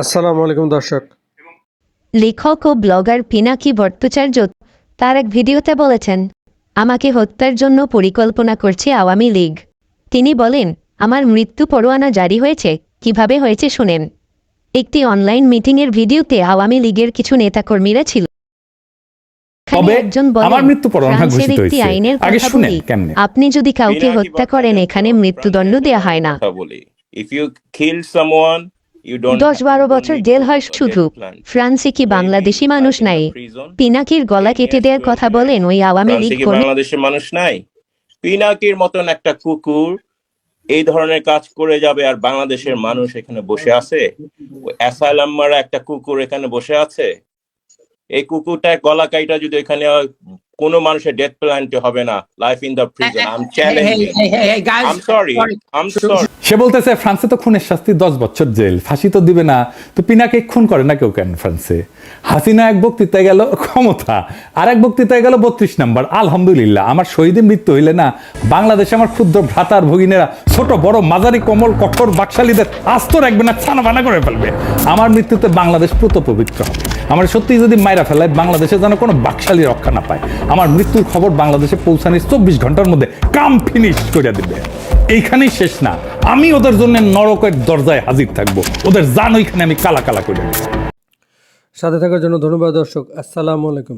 আসসালামু আলাইকুম দর্শক। লেখক ও ব্লগার পিনাকি ভট্টাচার্য তার এক ভিডিওতে বলেছেন, আমাকে হত্যার জন্য পরিকল্পনা করছে আওয়ামী লীগ। তিনি বলেন, আমার মৃত্যু পরোয়ানা জারি হয়েছে, কিভাবে হয়েছে শুনেন। একটি অনলাইন মিটিংয়ের ভিডিওতে আওয়ামী লীগের কিছু নেতাকর্মীরা ছিল। একজন বলেন, ফ্রান্সের একটি আইনের কথা বলি, আপনি যদি কাউকে হত্যা করেন এখানে মৃত্যুদণ্ড দেয়া হয় না, 10-12 বছর জেল হয় শুধু। ফ্রান্সে কি বাংলাদেশি মানুষ নাই? পিনাকির গলা কেটে দেওয়ার কথা বলেন ওই আওয়ামী লীগ কর্মী। বাংলাদেশের মানুষ নাই? পিনাকির মতন একটা কুকুর এই ধরনের কাজ করে যাবে আর বাংলাদেশের মানুষ এখানে বসে আছে? অ্যাসাইলাম মারা একটা কুকুর এখানে বসে আছে। এই কুকুরটা গলা কাইটা যদি এখানে কোনো মানুষের ডেথ পেনাল্টি হবে না, life in the prison. I am challenging. I am sorry. সে বলতেছে ফ্রান্সে তো খুনের শাস্তি 10 বছর জেল, ফাঁসি তো দিবে না, তো পিনাকে খুন করে না কেউ কেন ফ্রান্সে? হাসিনা এক বক্তৃতায় গেল ক্ষমতা, আর এক বক্তৃতায় গেল 32 নম্বর। আলহামদুলিল্লাহ, আমার শহীদের মৃত্যু হইলে না বাংলাদেশে আমার ক্ষুদ্র ভ্রাতার ভগিনেরা ছোট বড় মাঝারি কমল কঠোর বাকশালীদের আস্ত রাখবে না, ছানা বানা করে ফেলবে। আমার মৃত্যুতে বাংলাদেশ পুত পবিত্র হবে। আমার সত্যি যদি মাইরা ফেলায় বাংলাদেশে যেন কোনো বাকশালী রক্ষা না পায়। আমার মৃত্যুর খবর বাংলাদেশে পৌঁছানোর 24 ঘন্টার মধ্যে কাম ফিনিশ করে দিবে। এইখানেই শেষ না, আমি ওদের জন্য নরকের দরজায় হাজির থাকবো, ওদের জান ওইখানে আমি কালা কালা করে দেব। সাথে থাকার জন্য ধন্যবাদ দর্শক। আসসালামু আলাইকুম।